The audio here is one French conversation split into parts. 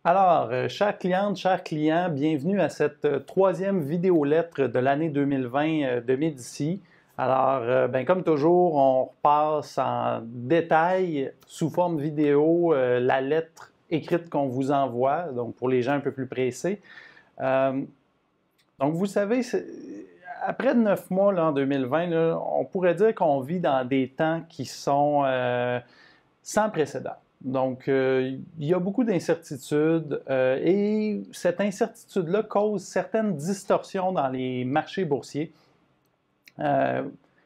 Alors, chères clientes, chers clients, bienvenue à cette troisième vidéo-lettre de l'année 2020 de Médicis. Alors, comme toujours, on repasse en détail sous forme vidéo la lettre écrite qu'on vous envoie, donc pour les gens un peu plus pressés. Donc, vous savez, après 9 mois là, en 2020, là, on pourrait dire qu'on vit dans des temps qui sont sans précédent. Donc, il y a beaucoup d'incertitudes et cette incertitude-là cause certaines distorsions dans les marchés boursiers.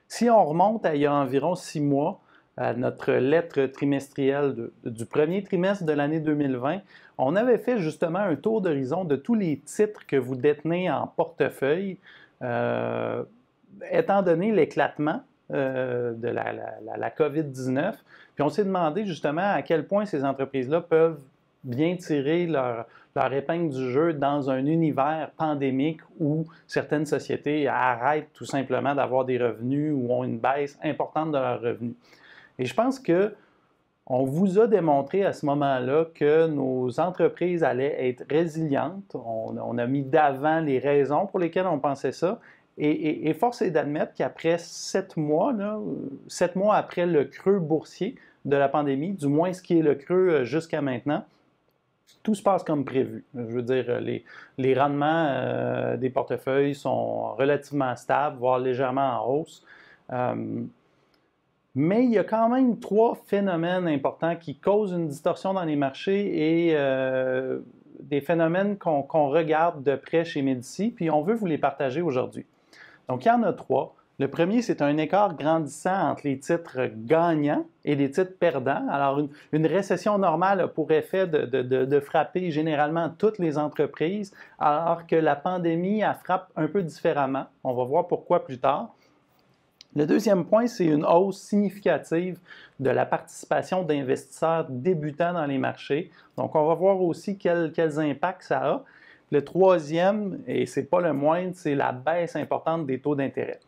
Si on remonte à il y a environ 6 mois, à notre lettre trimestrielle du premier trimestre de l'année 2020, on avait fait justement un tour d'horizon de tous les titres que vous détenez en portefeuille, étant donné l'éclatement de la COVID-19. Puis on s'est demandé justement à quel point ces entreprises-là peuvent bien tirer leur épingle du jeu dans un univers pandémique où certaines sociétés arrêtent tout simplement d'avoir des revenus ou ont une baisse importante de leurs revenus. Et je pense qu'on vous a démontré à ce moment-là que nos entreprises allaient être résilientes. On a mis d'avant les raisons pour lesquelles on pensait ça. Et force est d'admettre qu'après 7 mois, 7 mois après le creux boursier de la pandémie, du moins ce qui est le creux jusqu'à maintenant, tout se passe comme prévu. Je veux dire, les rendements des portefeuilles sont relativement stables, voire légèrement en hausse. Mais il y a quand même 3 phénomènes importants qui causent une distorsion dans les marchés et des phénomènes qu'on regarde de près chez Médicis, puis on veut vous les partager aujourd'hui. Donc, il y en a 3. Le premier, c'est un écart grandissant entre les titres gagnants et les titres perdants. Alors, une récession normale a pour effet de frapper généralement toutes les entreprises, alors que la pandémie, elle frappe un peu différemment. On va voir pourquoi plus tard. Le deuxième point, c'est une hausse significative de la participation d'investisseurs débutants dans les marchés. Donc, on va voir aussi quels impacts ça a. Le troisième, et ce n'est pas le moindre, c'est la baisse importante des taux d'intérêt.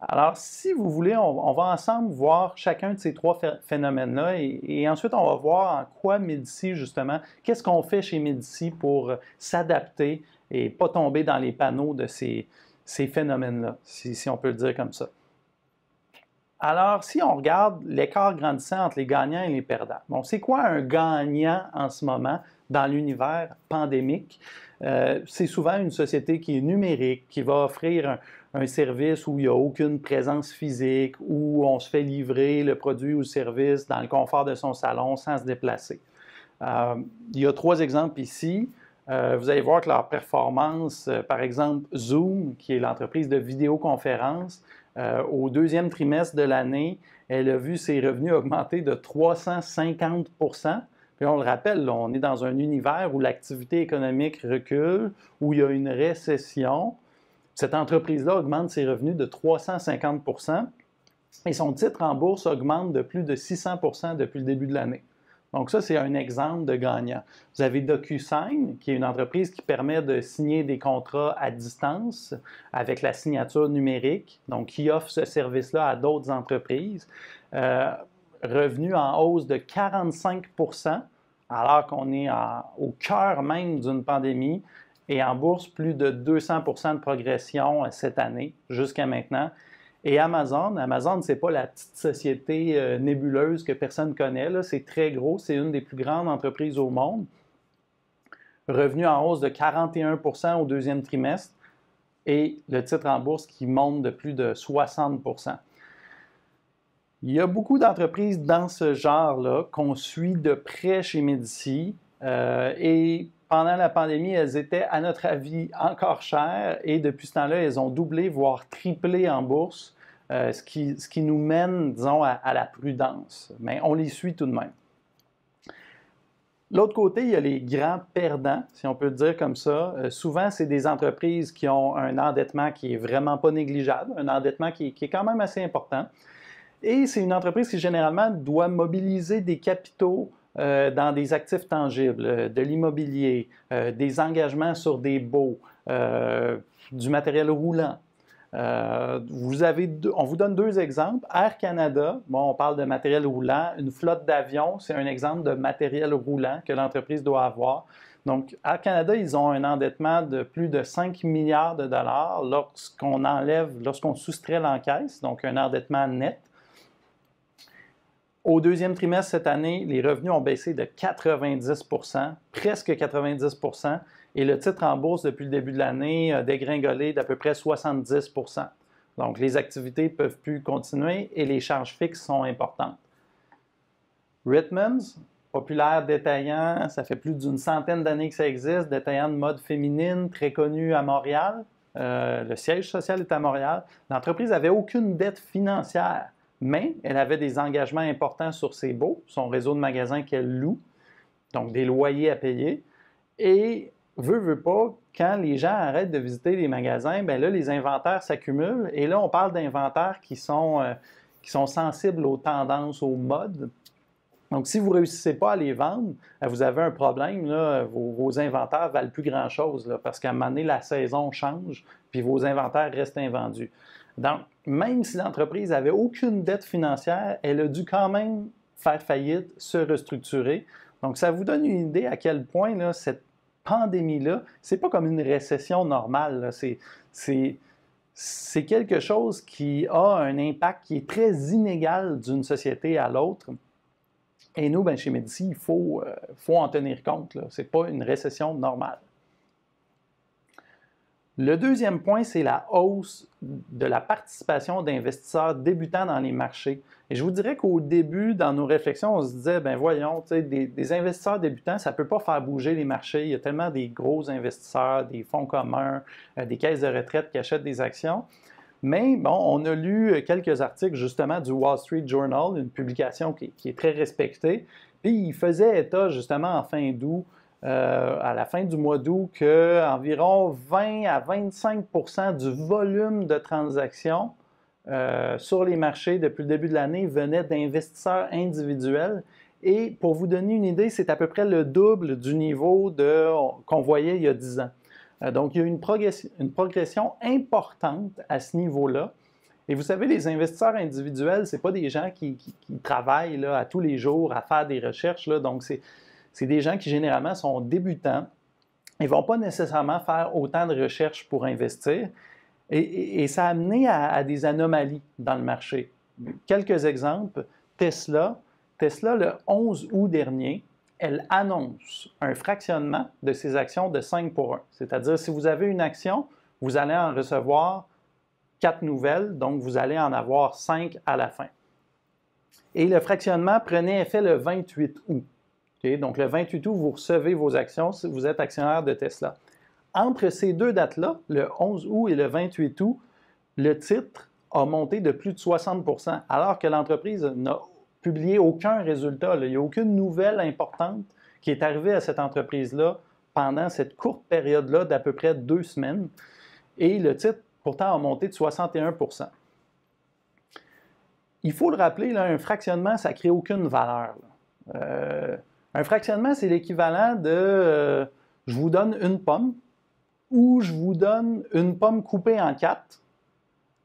Alors, si vous voulez, on va ensemble voir chacun de ces 3 phénomènes-là et ensuite, on va voir en quoi Médicis, justement, qu'est-ce qu'on fait chez Médicis pour s'adapter et pas tomber dans les panneaux de ces phénomènes-là, si on peut le dire comme ça. Alors, si on regarde l'écart grandissant entre les gagnants et les perdants, bon, c'est quoi un gagnant en ce moment dans l'univers pandémique? C'est souvent une société qui est numérique, qui va offrir un service où il n'y a aucune présence physique, où on se fait livrer le produit ou le service dans le confort de son salon sans se déplacer. Il y a 3 exemples ici. Vous allez voir que leur performance, par exemple Zoom, qui est l'entreprise de vidéoconférence, au 2e trimestre de l'année, elle a vu ses revenus augmenter de 350 %. Puis on le rappelle, là, on est dans un univers où l'activité économique recule, où il y a une récession. Cette entreprise-là augmente ses revenus de 350 % et son titre en bourse augmente de plus de 600 % depuis le début de l'année. Donc ça, c'est un exemple de gagnant. Vous avez DocuSign, qui est une entreprise qui permet de signer des contrats à distance avec la signature numérique, donc qui offre ce service-là à d'autres entreprises. Revenus en hausse de 45 % alors qu'on est au cœur même d'une pandémie et en bourse, plus de 200 % de progression cette année jusqu'à maintenant. Et Amazon, ce n'est pas la petite société nébuleuse que personne ne connaît, c'est très gros, c'est une des plus grandes entreprises au monde. Revenu en hausse de 41 % au 2e trimestre et le titre en bourse qui monte de plus de 60 %. Il y a beaucoup d'entreprises dans ce genre-là qu'on suit de près chez Médicis et pendant la pandémie, elles étaient, à notre avis, encore chères et depuis ce temps-là, elles ont doublé, voire triplé en bourse, ce qui nous mène, disons, à la prudence. Mais on les suit tout de même. L'autre côté, il y a les grands perdants, si on peut le dire comme ça. Souvent, c'est des entreprises qui ont un endettement qui n'est vraiment pas négligeable, un endettement qui est quand même assez important. Et c'est une entreprise qui, généralement, doit mobiliser des capitaux dans des actifs tangibles, de l'immobilier, des engagements sur des baux, du matériel roulant. On vous donne deux exemples. Air Canada, bon, on parle de matériel roulant. Une flotte d'avions, c'est un exemple de matériel roulant que l'entreprise doit avoir. Donc, Air Canada, ils ont un endettement de plus de 5 milliards de dollars lorsqu'on soustrait l'encaisse, donc un endettement net. Au deuxième trimestre cette année, les revenus ont baissé de 90 %, presque 90 %, et le titre en bourse depuis le début de l'année a dégringolé d'à peu près 70 %. Donc, les activités ne peuvent plus continuer et les charges fixes sont importantes. Ritmans, populaire détaillant, ça fait plus d'une centaine d'années que ça existe, détaillant de mode féminine, très connu à Montréal. Le siège social est à Montréal. L'entreprise n'avait aucune dette financière, mais elle avait des engagements importants sur ses baux, son réseau de magasins qu'elle loue, donc des loyers à payer. Et veut pas, quand les gens arrêtent de visiter les magasins, bien là, les inventaires s'accumulent. Et là, on parle d'inventaires qui sont sensibles aux tendances, aux modes. Donc, si vous ne réussissez pas à les vendre, vous avez un problème, là, vos inventaires ne valent plus grand-chose, là, parce qu'à un moment donné, la saison change, puis vos inventaires restent invendus. Donc, même si l'entreprise n'avait aucune dette financière, elle a dû quand même faire faillite, se restructurer. Donc, ça vous donne une idée à quel point là, cette pandémie-là, ce n'est pas comme une récession normale. C'est quelque chose qui a un impact qui est très inégal d'une société à l'autre. Et nous, chez Medici, il faut en tenir compte. Ce n'est pas une récession normale. Le deuxième point, c'est la hausse de la participation d'investisseurs débutants dans les marchés. Et je vous dirais qu'au début, dans nos réflexions, on se disait, voyons, des investisseurs débutants, ça ne peut pas faire bouger les marchés. Il y a tellement des gros investisseurs, des fonds communs, des caisses de retraite qui achètent des actions. Mais bon, on a lu quelques articles justement du Wall Street Journal, une publication qui est très respectée. Puis il faisait état justement en fin d'août, à la fin du mois d'août, qu'environ 20 à 25 % du volume de transactions sur les marchés depuis le début de l'année venait d'investisseurs individuels. Et pour vous donner une idée, c'est à peu près le double du niveau qu'on voyait il y a 10 ans. Donc, il y a une progression importante à ce niveau-là. Et vous savez, les investisseurs individuels, ce n'est pas des gens qui travaillent là, à tous les jours à faire des recherches. Là. Donc, c'est des gens qui généralement sont débutants. Ils ne vont pas nécessairement faire autant de recherches pour investir. Et ça a amené à des anomalies dans le marché. Quelques exemples. Tesla, le 11 août dernier, elle annonce un fractionnement de ses actions de 5 pour 1. C'est-à-dire, si vous avez une action, vous allez en recevoir 4 nouvelles, donc vous allez en avoir 5 à la fin. Et le fractionnement prenait effet le 28 août. Okay? Donc, le 28 août, vous recevez vos actions si vous êtes actionnaire de Tesla. Entre ces deux dates-là, le 11 août et le 28 août, le titre a monté de plus de 60 %, alors que l'entreprise n'a publié aucun résultat. Il n'y a aucune nouvelle importante qui est arrivée à cette entreprise-là pendant cette courte période-là d'à peu près 2 semaines. Et le titre, pourtant, a monté de 61 %. Il faut le rappeler, là, un fractionnement, ça ne crée aucune valeur. Un fractionnement, c'est l'équivalent de je vous donne une pomme ou je vous donne une pomme coupée en 4.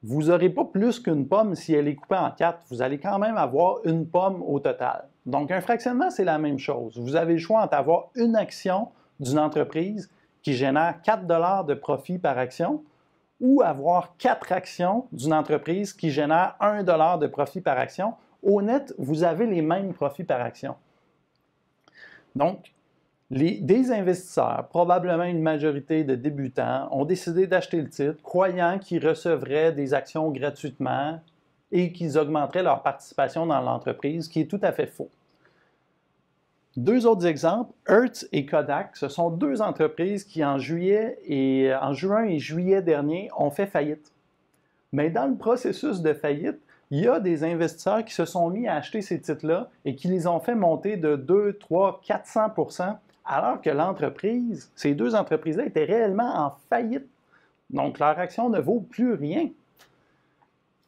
Vous n'aurez pas plus qu'une pomme si elle est coupée en 4. Vous allez quand même avoir une pomme au total. Donc, un fractionnement, c'est la même chose. Vous avez le choix entre avoir une action d'une entreprise qui génère 4 $ de profit par action ou avoir 4 actions d'une entreprise qui génère 1 $ de profit par action. Au net, vous avez les mêmes profits par action. Donc, des investisseurs, probablement une majorité de débutants, ont décidé d'acheter le titre, croyant qu'ils recevraient des actions gratuitement et qu'ils augmenteraient leur participation dans l'entreprise, ce qui est tout à fait faux. Deux autres exemples, Hertz et Kodak, ce sont deux entreprises qui, en juin et juillet dernier, ont fait faillite. Mais dans le processus de faillite, il y a des investisseurs qui se sont mis à acheter ces titres-là et qui les ont fait monter de 2, 3, 400 %, alors que l'entreprise, ces deux entreprises-là étaient réellement en faillite. Donc, leur action ne vaut plus rien.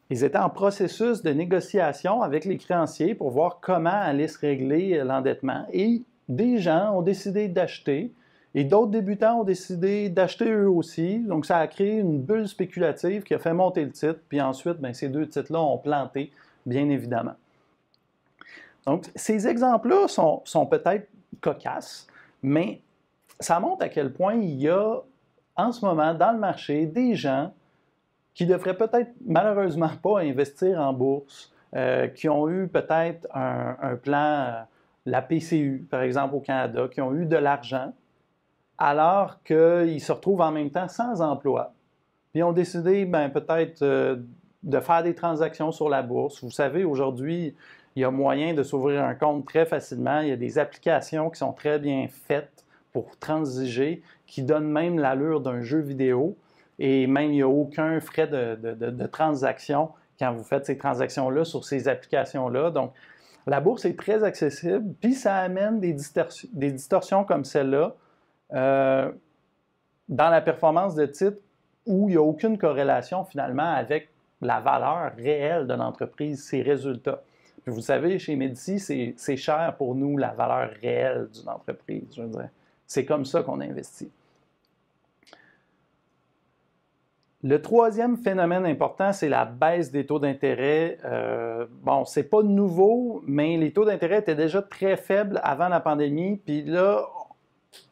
Ils étaient en processus de négociation avec les créanciers pour voir comment allait se régler l'endettement. Et des gens ont décidé d'acheter Et d'autres débutants ont décidé d'acheter eux aussi. Donc, ça a créé une bulle spéculative qui a fait monter le titre. Puis ensuite, bien, ces deux titres-là ont planté, bien évidemment. Donc, ces exemples-là sont peut-être cocasses, mais ça montre à quel point il y a en ce moment dans le marché des gens qui ne devraient peut-être malheureusement pas investir en bourse, qui ont eu peut-être un plan, la PCU par exemple au Canada, qui ont eu de l'argent, alors qu'ils se retrouvent en même temps sans emploi. Puis ont décidé peut-être de faire des transactions sur la bourse. Vous savez, aujourd'hui, il y a moyen de s'ouvrir un compte très facilement. Il y a des applications qui sont très bien faites pour transiger, qui donnent même l'allure d'un jeu vidéo. Et même, il n'y a aucun frais de transaction quand vous faites ces transactions-là sur ces applications-là. Donc, la bourse est très accessible, puis ça amène des distorsions comme celle-là dans la performance de titre où il n'y a aucune corrélation finalement avec la valeur réelle de l'entreprise, ses résultats. Puis vous savez, chez Médici, c'est cher pour nous la valeur réelle d'une entreprise. Je veux dire, c'est comme ça qu'on investit. Le troisième phénomène important, c'est la baisse des taux d'intérêt. Bon, c'est pas nouveau, mais les taux d'intérêt étaient déjà très faibles avant la pandémie. Puis là,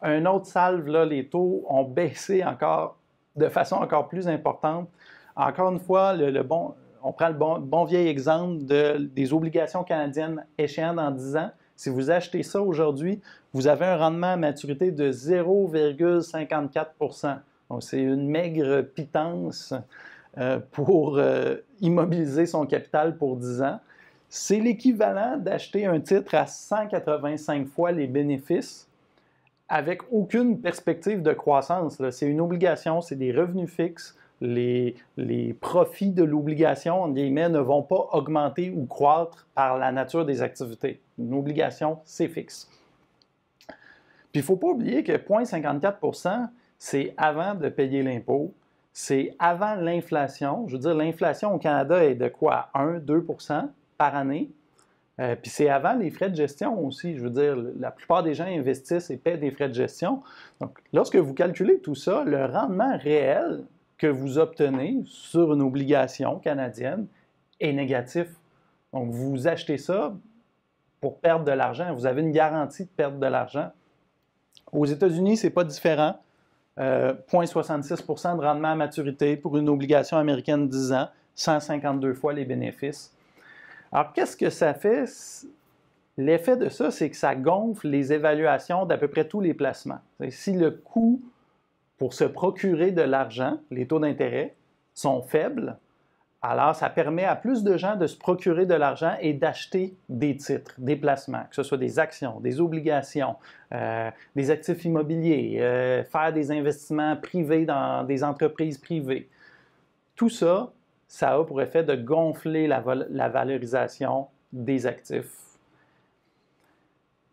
un autre salve, là, les taux ont baissé encore de façon encore plus importante. Encore une fois, on prend le bon vieil exemple des obligations canadiennes échéantes dans 10 ans. Si vous achetez ça aujourd'hui, vous avez un rendement à maturité de 0,54 %. Donc, c'est une maigre pitance pour immobiliser son capital pour 10 ans. C'est l'équivalent d'acheter un titre à 185 fois les bénéfices avec aucune perspective de croissance. C'est une obligation, c'est des revenus fixes. Les profits de l'obligation, entre guillemets, ne vont pas augmenter ou croître par la nature des activités. Une obligation, c'est fixe. Puis il ne faut pas oublier que 0,54 %, c'est avant de payer l'impôt, c'est avant l'inflation. Je veux dire, l'inflation au Canada est de quoi? 1-2 % par année. Puis c'est avant les frais de gestion aussi. Je veux dire, la plupart des gens investissent et paient des frais de gestion. Donc, lorsque vous calculez tout ça, le rendement réel que vous obtenez sur une obligation canadienne est négatif. Donc, vous achetez ça pour perdre de l'argent. Vous avez une garantie de perdre de l'argent. Aux États-Unis, ce n'est pas différent. 0,66 % de rendement à maturité pour une obligation américaine de 10 ans, 152 fois les bénéfices. Alors, qu'est-ce que ça fait? L'effet de ça, c'est que ça gonfle les évaluations d'à peu près tous les placements. Si le coût pour se procurer de l'argent, les taux d'intérêt, sont faibles, alors ça permet à plus de gens de se procurer de l'argent et d'acheter des titres, des placements, que ce soit des actions, des obligations, des actifs immobiliers, faire des investissements privés dans des entreprises privées. Tout ça, ça a pour effet de gonfler la valorisation des actifs.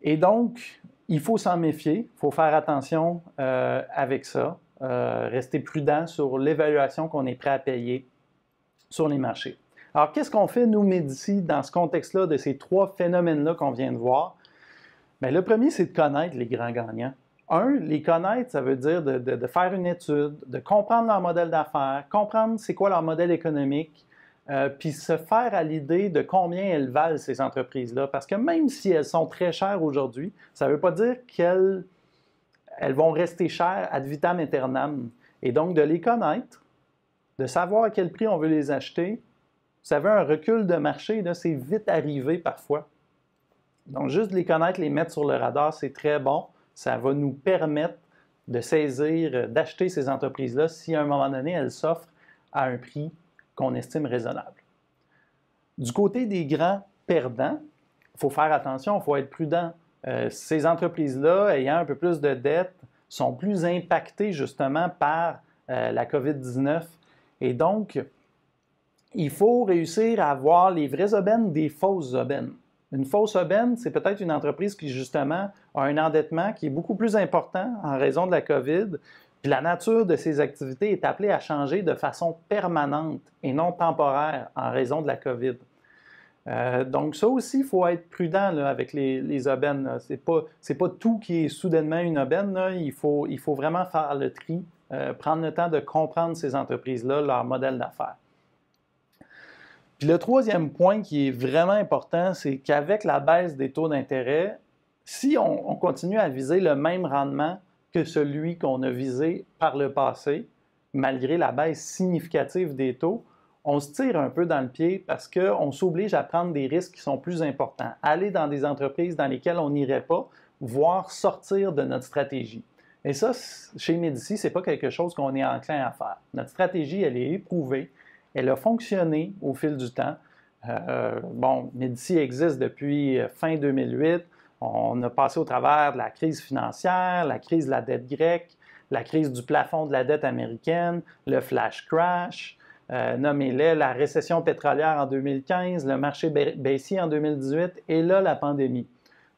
Et donc, il faut s'en méfier, il faut faire attention avec ça, rester prudent sur l'évaluation qu'on est prêt à payer sur les marchés. Alors, qu'est-ce qu'on fait, nous, Médici, dans ce contexte-là de ces trois phénomènes-là qu'on vient de voir? Bien, le premier, c'est de connaître les grands gagnants. Les connaître, ça veut dire de faire une étude, de comprendre leur modèle d'affaires, comprendre c'est quoi leur modèle économique, puis se faire à l'idée de combien elles valent, ces entreprises-là. Parce que même si elles sont très chères aujourd'hui, ça ne veut pas dire qu'elles vont rester chères ad vitam aeternam. Et donc, de les connaître, de savoir à quel prix on veut les acheter. Vous savez, un recul de marché, c'est vite arrivé parfois. Donc, juste les connaître, les mettre sur le radar, c'est très bon. Ça va nous permettre de saisir, d'acheter ces entreprises-là si à un moment donné, elles s'offrent à un prix qu'on estime raisonnable. Du côté des grands perdants, il faut faire attention, il faut être prudent. Ces entreprises-là, ayant un peu plus de dettes, sont plus impactées justement par la COVID-19. Et donc, il faut réussir à voir les vraies aubaines des fausses aubaines. Une fausse aubaine, c'est peut-être une entreprise qui, justement, a un endettement qui est beaucoup plus important en raison de la COVID. Puis la nature de ses activités est appelée à changer de façon permanente et non temporaire en raison de la COVID. Donc ça aussi, il faut être prudent là, avec les aubaines. Ce n'est pas tout qui est soudainement une aubaine. Là. Il faut vraiment faire le tri, prendre le temps de comprendre ces entreprises-là, leur modèle d'affaires. Puis le troisième point qui est vraiment important, c'est qu'avec la baisse des taux d'intérêt, si on continue à viser le même rendement que celui qu'on a visé par le passé, malgré la baisse significative des taux, on se tire un peu dans le pied parce qu'on s'oblige à prendre des risques qui sont plus importants, aller dans des entreprises dans lesquelles on n'irait pas, voire sortir de notre stratégie. Et ça, chez Médici, ce n'est pas quelque chose qu'on est enclin à faire. Notre stratégie, elle est éprouvée, elle a fonctionné au fil du temps. Médici existe depuis fin 2008. On a passé au travers de la crise financière, la crise de la dette grecque, la crise du plafond de la dette américaine, le flash crash, nommez-les, la récession pétrolière en 2015, le marché baissier en 2018 et là, la pandémie.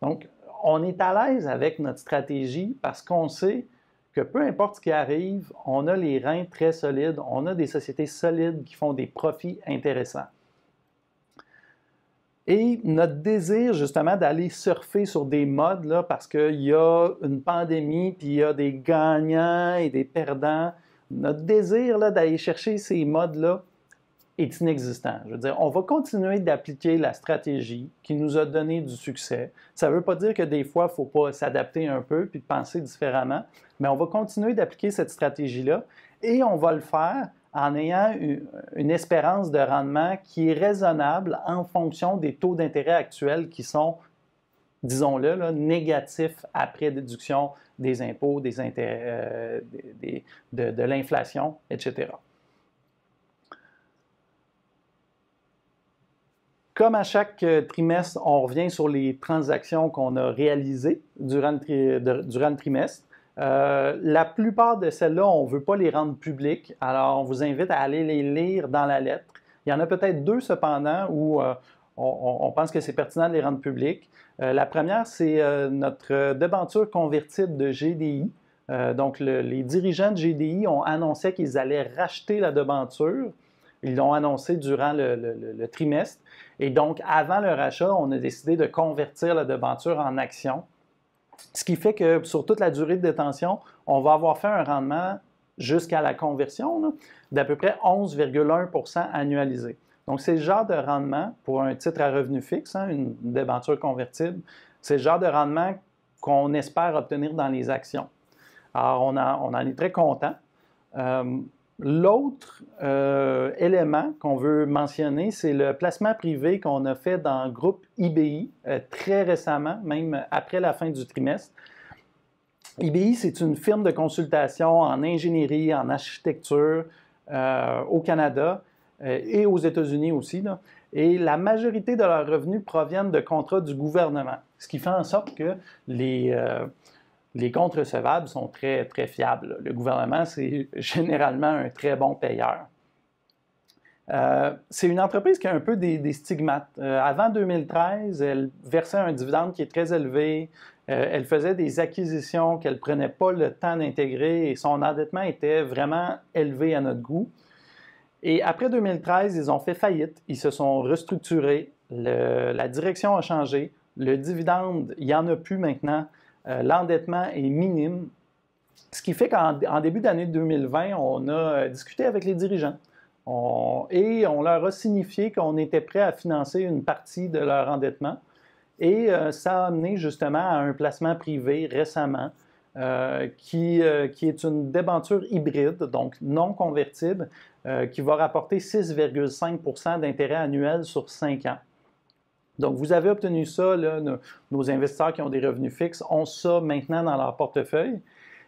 Donc, on est à l'aise avec notre stratégie parce qu'on sait que peu importe ce qui arrive, on a les reins très solides, on a des sociétés solides qui font des profits intéressants. Et notre désir, justement, d'aller surfer sur des modes, là, parce qu'il y a une pandémie, puis il y a des gagnants et des perdants, notre désir d'aller chercher ces modes-là est inexistant. Je veux dire, on va continuer d'appliquer la stratégie qui nous a donné du succès. Ça ne veut pas dire que des fois, il ne faut pas s'adapter un peu puis penser différemment, mais on va continuer d'appliquer cette stratégie-là et on va le faire en ayant une espérance de rendement qui est raisonnable en fonction des taux d'intérêt actuels qui sont, disons-le, là, négatifs après déduction des impôts, des intérêts, de l'inflation, etc. Comme à chaque trimestre, on revient sur les transactions qu'on a réalisées durant le trimestre. La plupart de celles-là, on ne veut pas les rendre publiques, alors on vous invite à aller les lire dans la lettre. Il y en a peut-être deux cependant où on pense que c'est pertinent de les rendre publiques. La première, c'est notre debenture convertible de GDI. Donc, les dirigeants de GDI ont annoncé qu'ils allaient racheter la debenture. Ils l'ont annoncé durant le trimestre. Et donc, avant le rachat, on a décidé de convertir la debenture en actions. Ce qui fait que sur toute la durée de détention, on va avoir fait un rendement jusqu'à la conversion d'à peu près 11,1 % annualisé. Donc, c'est le genre de rendement pour un titre à revenu fixe, une debenture convertible, c'est le genre de rendement qu'on espère obtenir dans les actions. Alors, on en est très content. L'autre élément qu'on veut mentionner, c'est le placement privé qu'on a fait dans le groupe IBI très récemment, même après la fin du trimestre. IBI, c'est une firme de consultation en ingénierie, en architecture au Canada et aux États-Unis aussi. Là. Et la majorité de leurs revenus proviennent de contrats du gouvernement, ce qui fait en sorte que les comptes recevables sont très, très fiables. Le gouvernement, c'est généralement un très bon payeur. C'est une entreprise qui a un peu des stigmates. Avant 2013, elle versait un dividende qui est très élevé. Elle faisait des acquisitions qu'elle ne prenait pas le temps d'intégrer et son endettement était vraiment élevé à notre goût. Et après 2013, ils ont fait faillite. Ils se sont restructurés. La direction a changé. Le dividende, il n'y en a plus maintenant. L'endettement est minime, ce qui fait qu'en début d'année 2020, on a discuté avec les dirigeants et on leur a signifié qu'on était prêt à financer une partie de leur endettement et ça a amené justement à un placement privé récemment qui est une débenture hybride, donc non convertible, qui va rapporter 6,5 % d'intérêt annuel sur 5 ans. Donc, vous avez obtenu ça, là, nos investisseurs qui ont des revenus fixes ont ça maintenant dans leur portefeuille.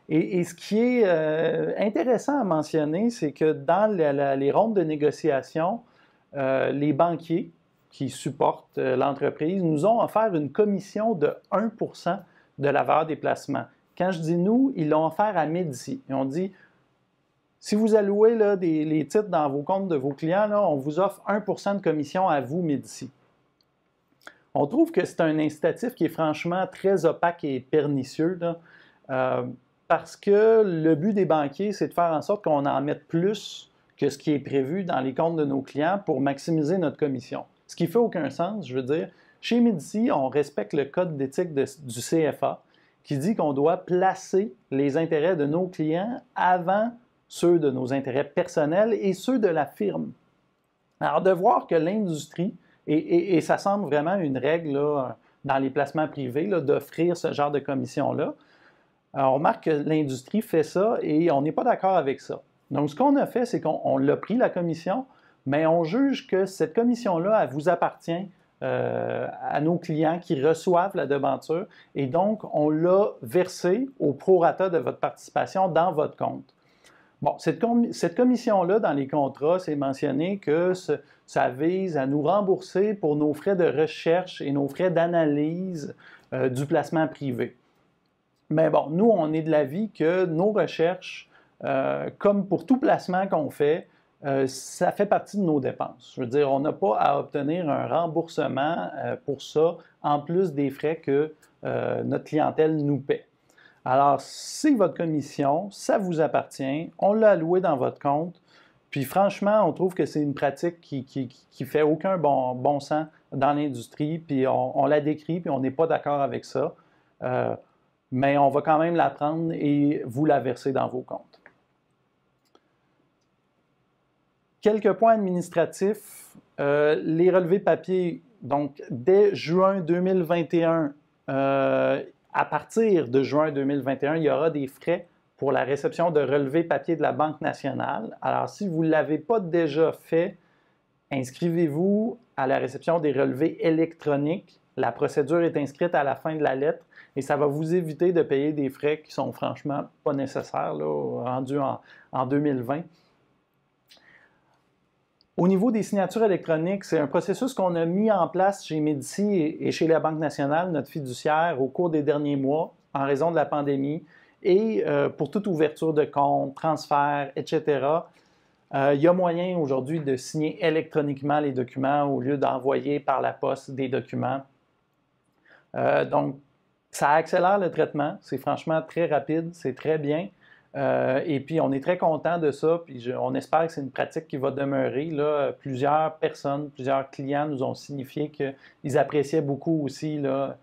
Et ce qui est intéressant à mentionner, c'est que dans les rondes de négociation, les banquiers qui supportent l'entreprise nous ont offert une commission de 1 % de la valeur des placements. Quand je dis nous, ils l'ont offert à Médici. Ils ont dit, si vous allouez là, les titres dans vos comptes de vos clients, là, on vous offre 1 % de commission à vous, Médici. On trouve que c'est un incitatif qui est franchement très opaque et pernicieux, là, parce que le but des banquiers, c'est de faire en sorte qu'on en mette plus que ce qui est prévu dans les comptes de nos clients pour maximiser notre commission. ce qui fait aucun sens, je veux dire. Chez Médici, on respecte le code d'éthique du CFA qui dit qu'on doit placer les intérêts de nos clients avant ceux de nos intérêts personnels et ceux de la firme. Alors, de voir que l'industrie, et ça semble vraiment une règle là, dans les placements privés, d'offrir ce genre de commission-là, on remarque que l'industrie fait ça et on n'est pas d'accord avec ça. Donc, ce qu'on a fait, c'est qu'on l'a pris, la commission, mais on juge que cette commission-là, elle vous appartient à nos clients qui reçoivent la devanture et donc, on l'a versée au prorata de votre participation dans votre compte. Bon, cette commission-là, dans les contrats, c'est mentionné que ça vise à nous rembourser pour nos frais de recherche et nos frais d'analyse du placement privé. Mais bon, nous, on est de l'avis que nos recherches, comme pour tout placement qu'on fait, ça fait partie de nos dépenses. Je veux dire, on n'a pas à obtenir un remboursement pour ça, en plus des frais que notre clientèle nous paie. Alors, c'est votre commission, ça vous appartient, on l'a alloué dans votre compte, puis franchement, on trouve que c'est une pratique qui fait aucun bon sens dans l'industrie, puis on la décrit, puis on n'est pas d'accord avec ça, mais on va quand même la prendre et vous la verser dans vos comptes. Quelques points administratifs. Les relevés papier, donc dès juin 2021, à partir de juin 2021, il y aura des frais pour la réception de relevés papier de la Banque nationale. Alors, si vous ne l'avez pas déjà fait, inscrivez-vous à la réception des relevés électroniques. La procédure est inscrite à la fin de la lettre et ça va vous éviter de payer des frais qui sont franchement pas nécessaires, là, rendus en 2020. Au niveau des signatures électroniques, c'est un processus qu'on a mis en place chez Médici et chez la Banque nationale, notre fiduciaire, au cours des derniers mois, en raison de la pandémie. Et pour toute ouverture de compte, transfert, etc., il y a moyen aujourd'hui de signer électroniquement les documents au lieu d'envoyer par la poste des documents. Donc, ça accélère le traitement. C'est franchement très rapide, c'est très bien. Et puis, on est très content de ça, puis on espère que c'est une pratique qui va demeurer. Là, plusieurs personnes, plusieurs clients nous ont signifié qu'ils appréciaient beaucoup aussi, là,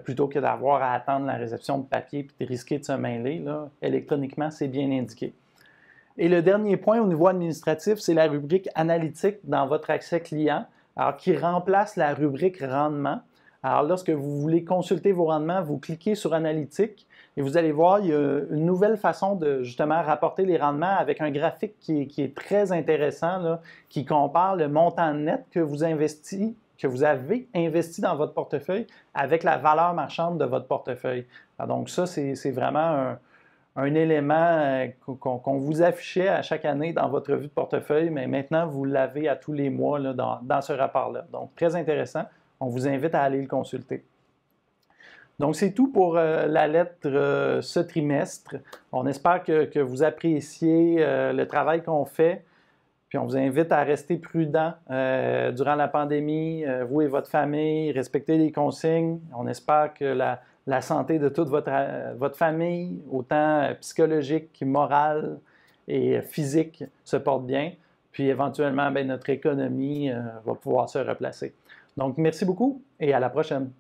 plutôt que d'avoir à attendre la réception de papier puis de risquer de se mêler. Là, électroniquement, c'est bien indiqué. Et le dernier point au niveau administratif, c'est la rubrique analytique dans votre accès client, alors qui remplace la rubrique rendement. Alors, lorsque vous voulez consulter vos rendements, vous cliquez sur Analytique et vous allez voir, il y a une nouvelle façon de justement rapporter les rendements avec un graphique qui est très intéressant, là, qui compare le montant net que vous avez investi dans votre portefeuille avec la valeur marchande de votre portefeuille. Alors, donc, ça, c'est vraiment un élément qu'on vous affichait à chaque année dans votre revue de portefeuille, mais maintenant, vous l'avez à tous les mois là, dans ce rapport-là. Donc, très intéressant. On vous invite à aller le consulter. Donc, c'est tout pour la lettre ce trimestre. On espère que vous appréciez le travail qu'on fait. Puis, on vous invite à rester prudent durant la pandémie, vous et votre famille, respectez les consignes. On espère que la santé de toute votre famille, autant psychologique, morale et physique, se porte bien. Puis, éventuellement, bien, notre économie va pouvoir se replacer. Donc, merci beaucoup et à la prochaine.